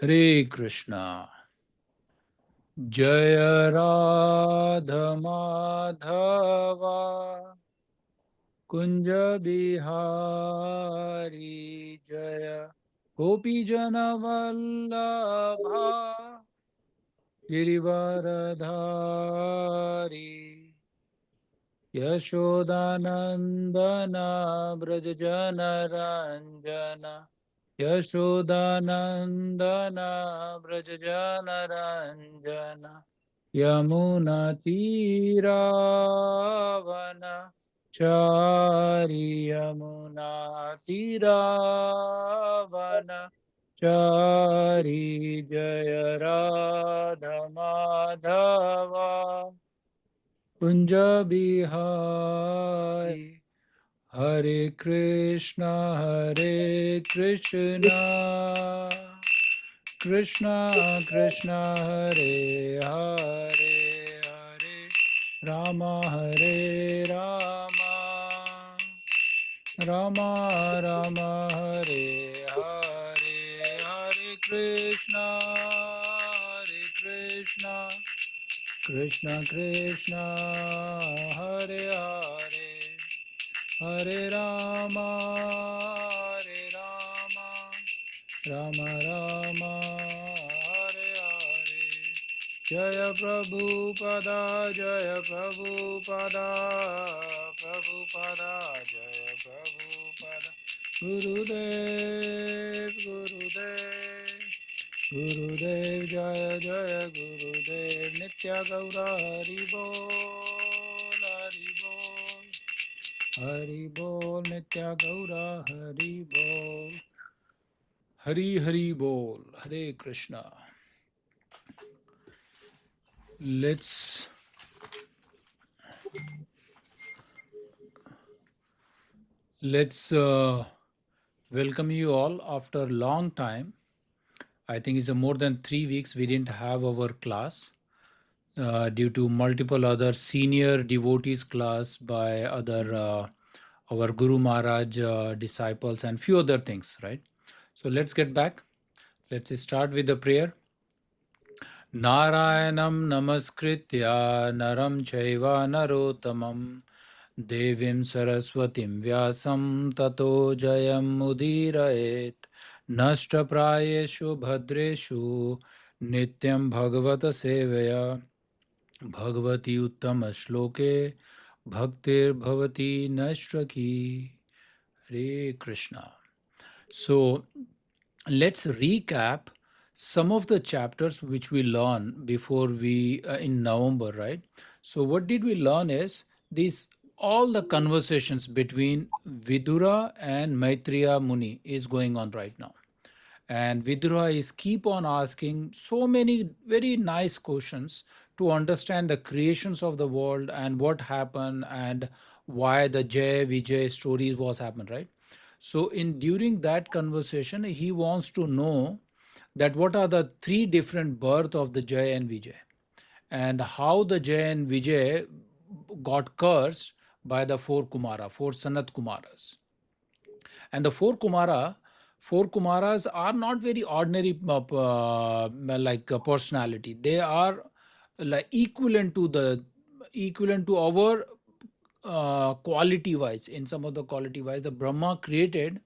Hare Krishna. Jaya Radha Madhava Kunja Bihari Jaya Gopi Jana Vallabha Girivaradhari Yashodanandana Brajajana Ranjana Yashodanandana Brajajana Ranjana Yamuna Tiravana Chari Yamuna Tiravana Chari Jaya Radha Madhava Kunja Bihari Hare Krishna Krishna Krishna Hare Hare Hare Rama Rama Rama Hare Hare Hare Krishna Krishna Krishna Hare Hare Hare Rama Rama Rama Hare Hare Jaya Prabhupada Jaya Prabhupada Prabhupada Jaya Prabhupada Gurudev Gurudev Jaya Jaya Gurudev Nitya Gaura Hari Bol Hari Bol Nitya Gaura Hari Bol Hari Hari Bol Hare Krishna. Let's welcome you all after a long time. I think it's more than 3 weeks we didn't have our class due to multiple other senior devotees class by other our Guru Maharaj disciples and few other things, right? So let's get back. Let's start with the prayer. Narayanam namaskritya naram chaiva narotamam devim saraswatim vyasam tato jayam udiraet nashtaprayeshu bhadreshu nityam bhagavata sevaya bhagavati uttama shloke bhaktir bhavati nashraki. Hare Krishna. So let's recap some of the chapters which we learned before we in November, right? So what did we learn is these all the conversations between Vidura and Maitreya Muni is going on right now, and Vidura is keep on asking so many very nice questions to understand the creations of the world and what happened and why the Jay Vijay story was happened, right? So in during that conversation he wants to know that what are the three different birth of the Jay and Vijay, and how the Jay and Vijay got cursed by the four Sanat Kumaras. And the four Kumaras are not very ordinary personality. They are like equivalent to our quality wise. In some of the quality wise, the Brahma created,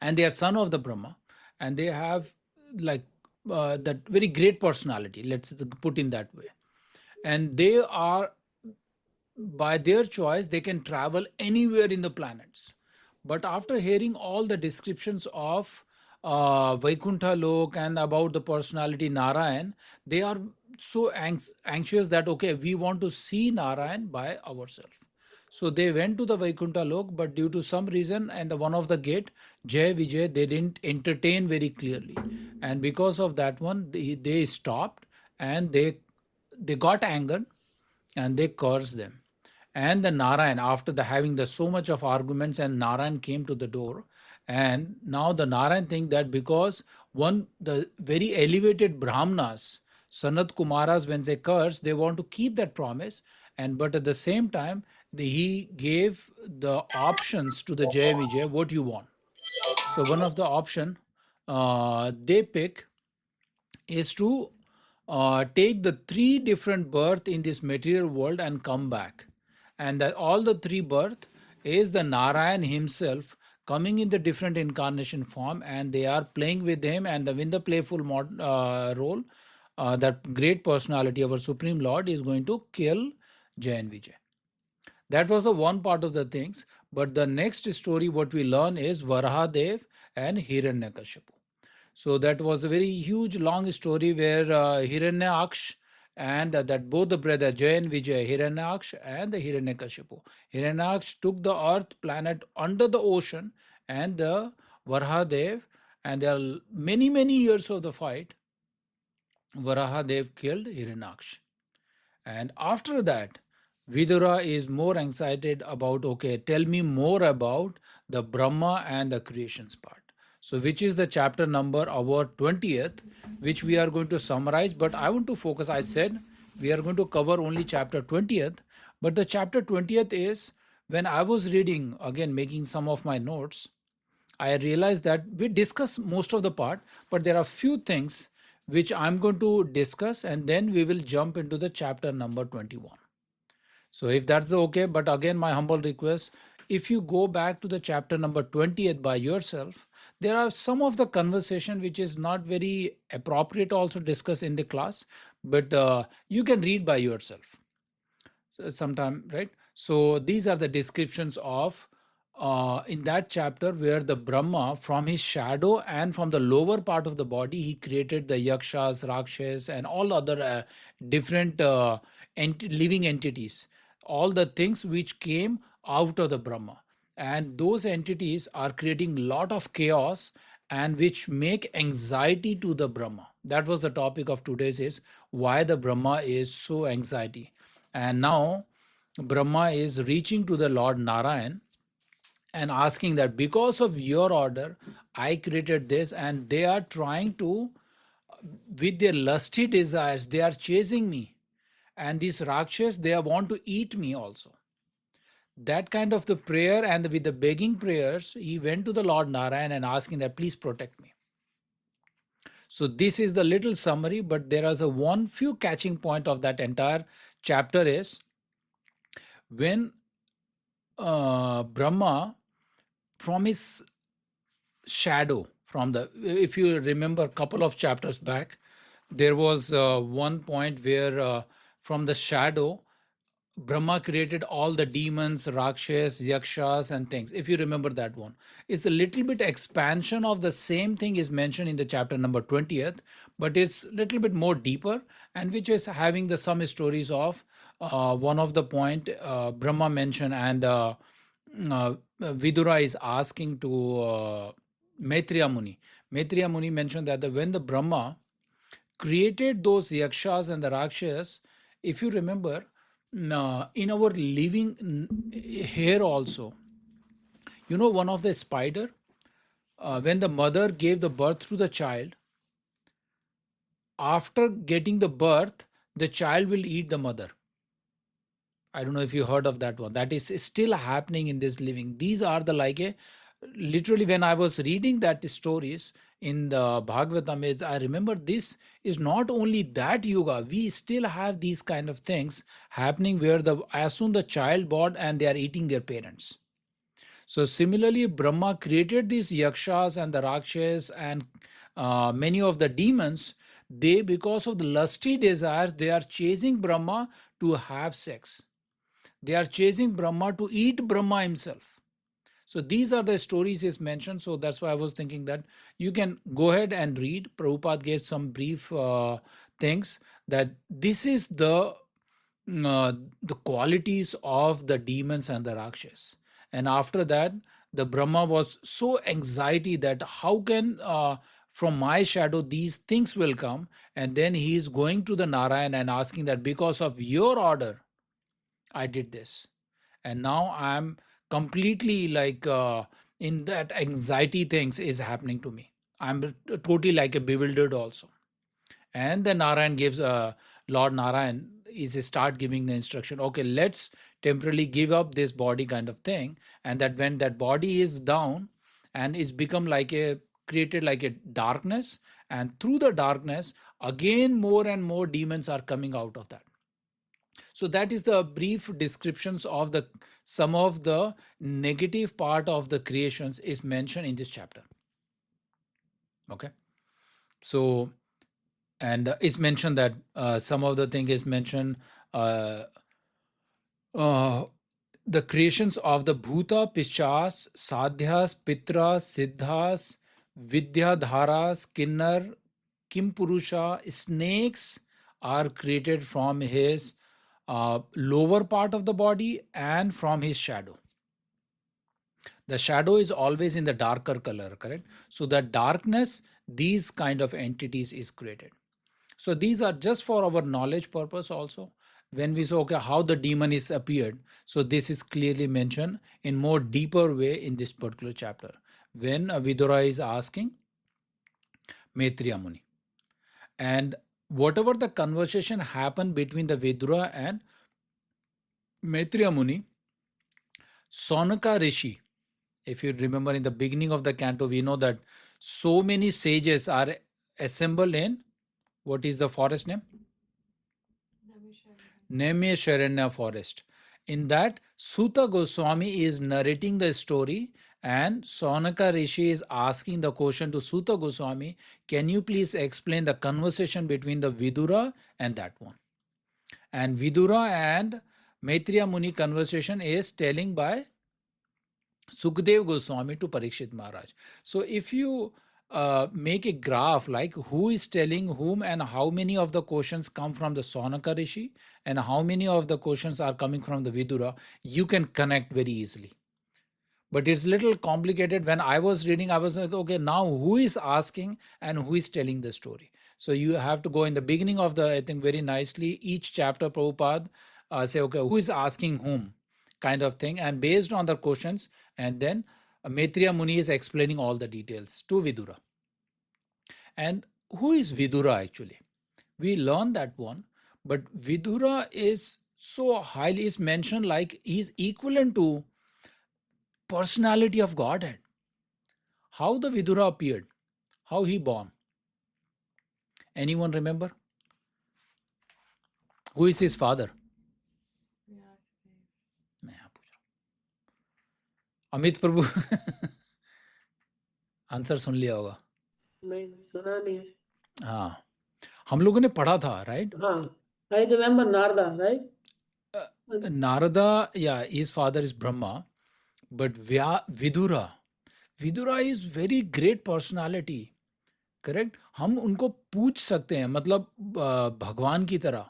and they are son of the Brahma, and they have like that very great personality. Let's put in that way. And they are, by their choice they can travel anywhere in the planets. But after hearing all the descriptions of Vaikuntha Lok and about the personality Narayan, they are so anxious that okay, we want to see Narayan by ourselves. So they went to the Vaikuntha Lok, but due to some reason and the one of the gate, Jay Vijay, they didn't entertain very clearly, and because of that one, they stopped, and they got angered, and they cursed them. And the Narayan, after the having the so much of arguments, and Narayan came to the door, and now the Narayan think that because one the very elevated Brahmanas, Sanat Kumaras, when they curse, they want to keep that promise, and but at the same time he gave the options to the Jaya Vijay, what you want. So one of the option they pick is to take the three different birth in this material world and come back. And that all the three birth is the Narayan himself coming in the different incarnation form, and they are playing with him, and in the playful role, that great personality, our Supreme Lord, is going to kill Jay and Vijay. That was the one part of the things. But the next story, what we learn is Varahadev and Hiranyakashipu. So that was a very huge, long story where Hiranyaksha and that both the brothers Jay and Vijay, Hiranyaksha and the Hiranyakashipu. Hiranyaksha took the earth planet under the ocean, and the Varahadev, and there are many, many years of the fight. Varahadev killed Hiranyaksha. And after that, Vidura is more excited about, okay, tell me more about the Brahma and the creations part. So, which is the chapter number our 20th, which we are going to summarize. But I want to focus, I said we are going to cover only chapter 20th. But the chapter 20th is when I was reading, again, making some of my notes, I realized that we discuss most of the part, but there are few things which I'm going to discuss, and then we will jump into the chapter number 21. So if that's okay, but again, my humble request, if you go back to the chapter number 20th by yourself, there are some of the conversation which is not very appropriate also discuss in the class, but you can read by yourself sometime, right? So these are the descriptions of in that chapter where the Brahma, from his shadow and from the lower part of the body, he created the Yakṣas, Rākṣasas, and all other different living entities, all the things which came out of the Brahma. And those entities are creating lot of chaos and which make anxiety to the Brahma. That was the topic of today's, is why the Brahma is so anxiety. And now Brahma is reaching to the Lord Narayan and asking that because of your order, I created this, and they are trying to, with their lusty desires, they are chasing me. And these Rakshas, they want to eat me also. That kind of the prayer, and with the begging prayers, he went to the Lord Narayan and asking that, please protect me. So this is the little summary, but there is a one few catching point of that entire chapter is when Brahma, from his shadow, from the, if you remember a couple of chapters back, there was one point where from the shadow, Brahma created all the demons, Rakshas, Yakshas, and things. If you remember that one, it's a little bit expansion of the same thing is mentioned in the chapter number 20th, but it's a little bit more deeper, and which is having the some stories of one of the point Brahma mentioned, and Vidura is asking to Maitreya Muni. Maitreya Muni mentioned that when the Brahma created those Yakshas and the Rakshas, if you remember, in our living here also, you know, one of the spider, when the mother gave the birth to the child, after getting the birth, the child will eat the mother. I don't know if you heard of that one. That is still happening in this living. These are the like a literally when I was reading that stories in the Bhagavatam, I remember this is not only that yuga. We still have these kind of things happening where the as soon the child born and they are eating their parents. So similarly, Brahma created these yakshas and the rakshas and many of the demons. They, because of the lusty desires, they are chasing Brahma to have sex. They are chasing Brahma to eat Brahma himself. So these are the stories is mentioned. So that's why I was thinking that you can go ahead and read. Prabhupada gave some brief things that this is the qualities of the demons and the Rakshas. And after that, the Brahma was so anxiety that how can from my shadow these things will come, and then he is going to the Narayan and asking that because of your order I did this, and now I'm completely like in that anxiety things is happening to me. I'm totally like a bewildered also. And then Narayan gives Lord Narayan is start giving the instruction, okay, let's temporarily give up this body kind of thing, and that when that body is down and it's become like a created like a darkness, and through the darkness, again more and more demons are coming out of that. So that is the brief descriptions of the some of the negative part of the creations is mentioned in this chapter. Okay, so and it's mentioned that some of the thing is mentioned. Uh, uh, the creations of the Bhuta, Pichas, Sadhyas, Pitras, Siddhas, Vidyadharas, Kinnar, Kimpurusha, snakes are created from his lower part of the body and from his shadow. The shadow is always in the darker color, correct? So the darkness, these kind of entities is created. So these are just for our knowledge purpose also. When we say, okay, how the demon is appeared, so this is clearly mentioned in more deeper way in this particular chapter. When Vidura is asking Maitreya Muni. And whatever the conversation happened between the Vidura and Maitreya Muni, Sonaka Rishi, if you remember in the beginning of the canto, we know that so many sages are assembled in what is the forest name? Naimisharanya forest. In that, Suta Goswami is narrating the story, and Sonaka Rishi is asking the question to Suta Goswami, can you please explain the conversation between the Vidura and that one? And Vidura and Maitreya Muni conversation is telling by Sukdev Goswami to Parikshit Maharaj. So if you make a graph like who is telling whom and how many of the questions come from the Sonaka Rishi and how many of the questions are coming from the Vidura, you can connect very easily. But it's little complicated. When I was reading, I was like, okay, now who is asking and who is telling the story? So you have to go in the beginning of the, I think very nicely, each chapter Prabhupada say, okay, who is asking whom kind of thing. And based on the questions, and then Maitreya Muni is explaining all the details to Vidura. And who is Vidura actually? We learn that one, but Vidura is so highly is mentioned like he's equivalent to personality of Godhead. How the Vidura appeared, how he born. Anyone remember? Who is his father? मैं यहाँ पूछ रहा हूँ अमित प्रभु answer सुन लिया होगा नहीं सुना नहीं है हाँ हम लोगों ने पढ़ा था राइट हाँ I remember Narada, right? Narada, yeah, his father is Brahma, but Vidura is very great personality, correct. हम उनको पूछ सकते हैं, मतलब भगवान की तरह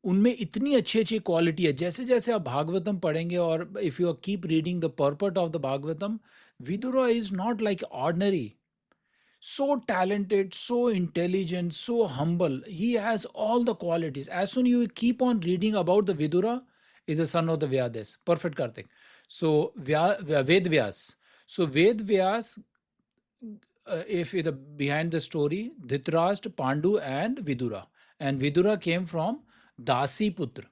उनमें इतनी अच्छी अच्छी क्वालिटी है. जैसे जैसे आप भागवतम पढ़ेंगे और if you keep reading the पर्पट of the Bhagavatam, Vidura is not like ordinary. So talented, so intelligent, so humble. He has all the qualities. As soon you keep on reading about the Vidura, is the son of the Vyadas. Perfect Kartik. So Ved Vyas. So Ved Vyas, if the behind the story, Dhritarashtra, Pandu, and Vidura. And Vidura came from Dasi Putra.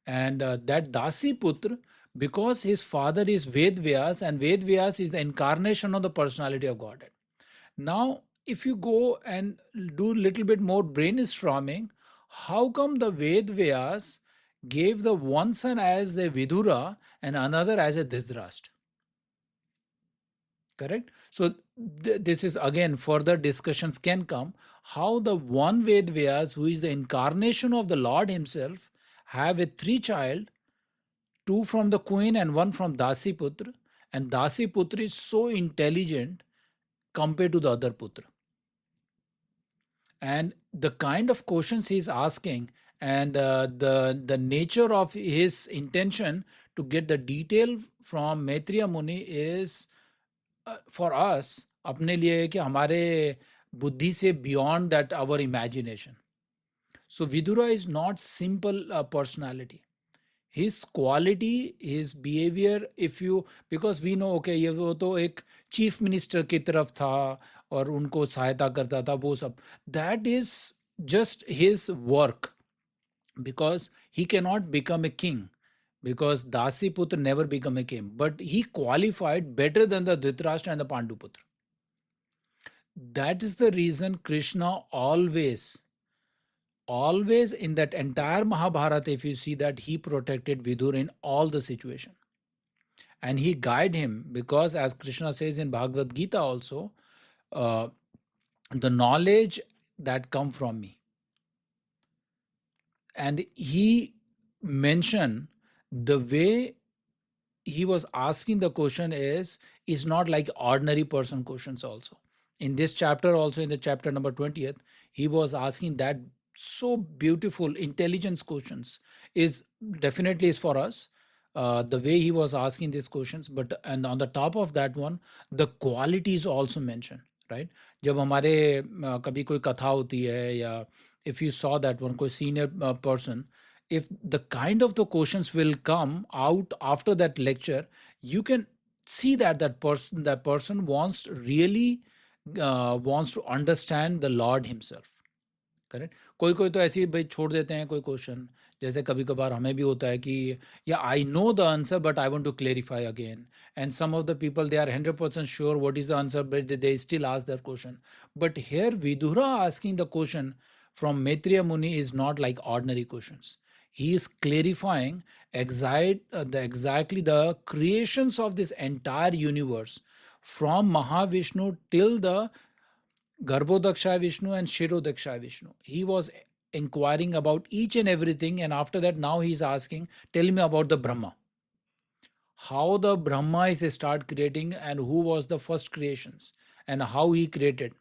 And that Dasi Putra, because his father is Ved Vyas, and Ved Vyas is the incarnation of the personality of Godhead. Now, if you go and do little bit more brainstorming, how come the Ved Vyas gave the one son as the Vidura and another as a Dhritarashtra? Correct? So this is again further discussions can come how the one Ved Vyas, who is the incarnation of the Lord himself, have a three child, two from the queen and one from Dasi Putra, and Dasi Putra is so intelligent compared to the other Putra. And the kind of questions he's asking and the nature of his intention to get the detail from Maitreya Muni is for us अपने लिए कि हमारे बुद्धि से beyond that our imagination. So Vidura is not simple personality. His quality, his behavior, if you, because we know, okay, ये वो तो एक चीफ मिनिस्टर की तरफ था और उनको सहायता करता था वो सब, that is just his work, because he cannot become a king, because Dasi Putra never become a king, but he qualified better than the Dhritarashtra and the Pandu Putra. That is the reason Krishna always in that entire Mahabharata, if you see that, he protected Vidur in all the situation. And he guide him because, as Krishna says in Bhagavad Gita also, uh, the knowledge that come from me. And he mentioned the way he was asking the question is not like ordinary person questions also. In this chapter also, in the chapter number 20th, he was asking that so beautiful intelligence questions is definitely is for us, the way he was asking these questions. But and on the top of that one, the quality is also mentioned, right? जब हमारे कभी कोई कथा होती है, या if you saw that one कोई senior person, if the kind of the questions will come out after that lecture, you can see that that person wants really wants to understand the Lord himself. Correct. कोई कोई तो ऐसे ही भाई छोड़ देते हैं कोई क्वेश्चन, जैसे कभी कभार हमें भी होता है कि या I know the answer but I want to clarify again, and some of the people they are 100% sure what is the answer but they still ask that question. But here Vidura asking the question from Maitreya Muni is not like ordinary questions. He is clarifying exactly the creations of this entire universe from Mahavishnu till the Garbhodaksha Vishnu and Shirodaksha Vishnu. He was inquiring about each and everything, and after that, now he's asking, tell me about the Brahma. How the Brahma is start creating, and who was the first creations, and how he created.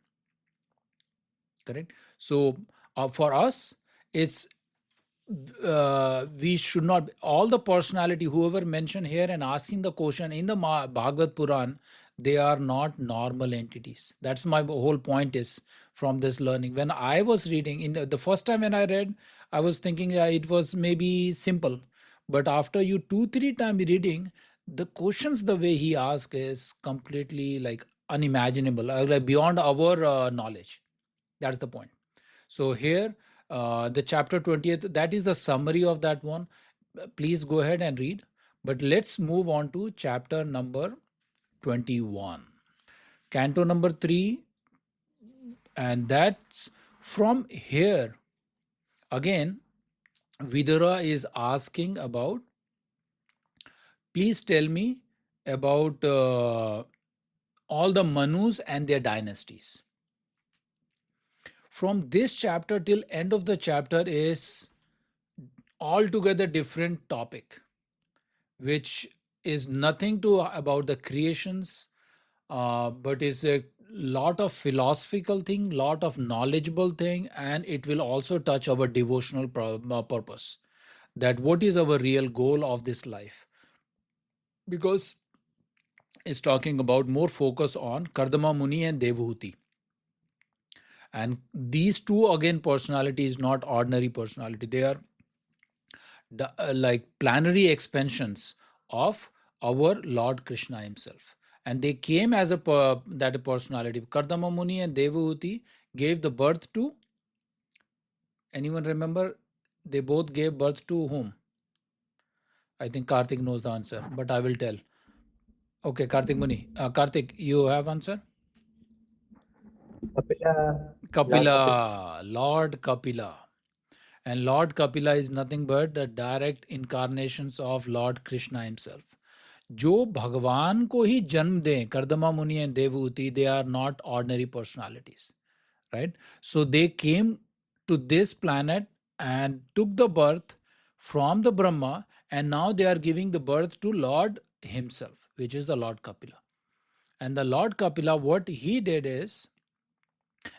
Correct. So for us, it's we should not all the personality whoever mentioned here and asking the question in the Bhagavad Puran, they are not normal entities. That's my whole point is from this learning. When I was reading in the first time when I read, I was thinking it was maybe simple, but after you 2 3 times reading, the questions the way he asked is completely like unimaginable, like beyond our knowledge. That's the point. So here, the chapter 20th, that is the summary of that one. Please go ahead and read. But let's move on to chapter number 21. Canto number 3, and that's from here. Again, Vidura is asking about, please tell me about all the Manus and their dynasties. From this chapter till end of the chapter is altogether different topic, which is nothing to about the creations, but is a lot of philosophical thing, lot of knowledgeable thing, and it will also touch our devotional purpose. That what is our real goal of this life? Because it's talking about more focus on Kardama Muni and Devahuti. And these two again personality is not ordinary personality. They are like planetary expansions of our Lord Krishna himself. And they came as that personality. Kardama Muni and Devahuti gave the birth to, anyone remember? They both gave birth to whom? I think Karthik knows the answer, but I will tell. Okay, Karthik Muni. Karthik, you have answer? Kapila, Lord Kapila, Lord Kapila. And Lord Kapila is nothing but the direct incarnations of Lord Krishna himself. जो भगवान को ही जन्म दें, कर्दमा मुनि and Devahuti, they are not ordinary personalities, right? So they came to this planet and took the birth from the Brahma, and now they are giving the birth to Lord himself, which is the Lord Kapila. And the Lord Kapila, what he did is,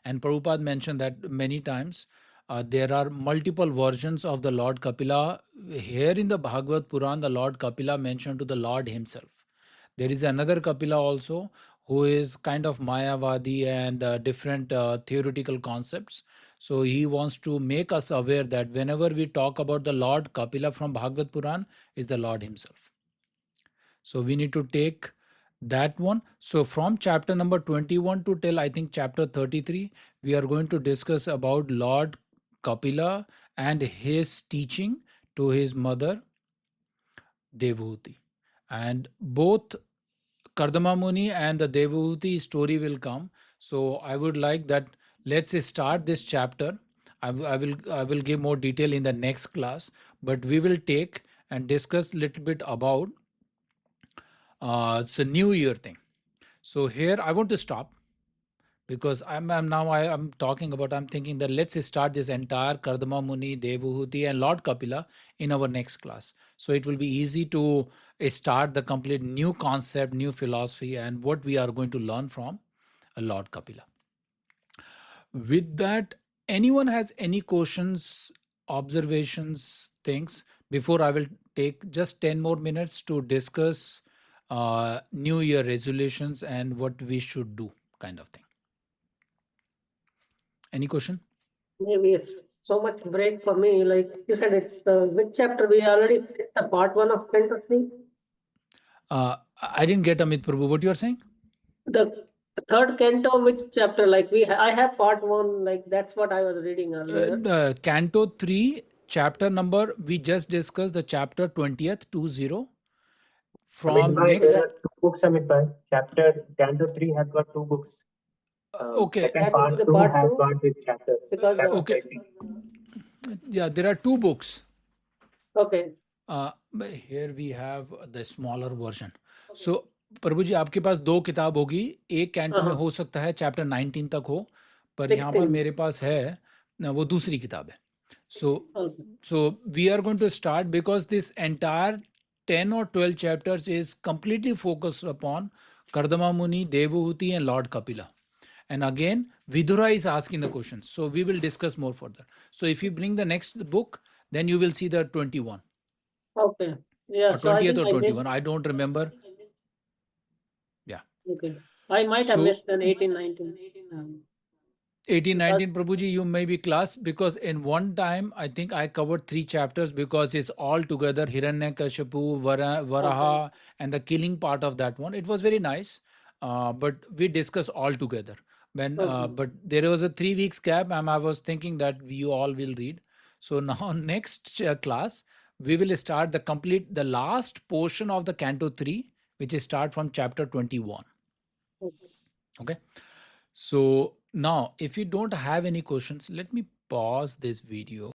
and Prabhupada mentioned that many times, there are multiple versions of the Lord Kapila. Here in the Bhagavad Puran, the Lord Kapila mentioned to the Lord himself. There is another Kapila also who is kind of Mayavadi and different theoretical concepts. So he wants to make us aware that whenever we talk about the Lord Kapila from Bhagavad Puran, is the Lord himself. So we need to take that one. So from chapter number 21 to till I think chapter 33, we are going to discuss about Lord Kapila and his teaching to his mother Devahuti. And both Kardama Muni and the Devahuti story will come. So I would like that let's start this chapter. I will give more detail in the next class, but we will take and discuss little bit about it's a new year thing. So here I want to stop because I'm talking about, I'm thinking that let's start this entire Kardama Muni, Devahuti and Lord Kapila in our next class. So it will be easy to start the complete new concept, new philosophy, and what we are going to learn from Lord Kapila. With that, anyone has any questions, observations, things before I will take just 10 more minutes to discuss New Year resolutions and what we should do, kind of thing. Any question? Maybe it's so much break for me. Like you said, it's which chapter we already finished the part 1 of Canto 3? I didn't get Amit Prabhu. What you are saying? The third canto, which chapter? Like I have part 1. Like that's what I was reading earlier. Canto 3, chapter number, we just discussed the chapter 20th, 20. Amit From Bhai, next, there are two books, Amit Bhai. Chapter Canto 3 has got two books. okay, Second That part is the 2 part has 2 got this chapter. because Chapter okay, 20. yeah, there are two books. okay. But here we have the smaller version. So प्रभु जी आपके पास दो किताब होगी, एक canto में हो सकता है chapter 19 तक हो, पर यहाँ पर 16. मेरे पास है वो दूसरी किताब है. So Okay. so we are going to start because this entire 10 or 12 chapters is completely focused upon Kardama Muni, Devahuti and Lord Kapila. And again, Vidura is asking the questions. So we will discuss more further. So if you bring the next book, then you will see the 21 Okay. Yeah. or So I 20th think or I missed. 21. I don't remember. Yeah. Okay. I might have So missed an 18, 19. 18, Because 19, Prabhuji, you may be class because in one time, I think I covered 3 chapters because it's all together Hiranyakashipu, Varaha, and the killing part of that one. It was very nice, but we discussed all together. But there was a 3 weeks gap, and I was thinking that you all will read. So now, next class, we will start the last portion of the Canto 3, which is start from chapter 21. Okay. So now, if you don't have any questions, let me pause this video.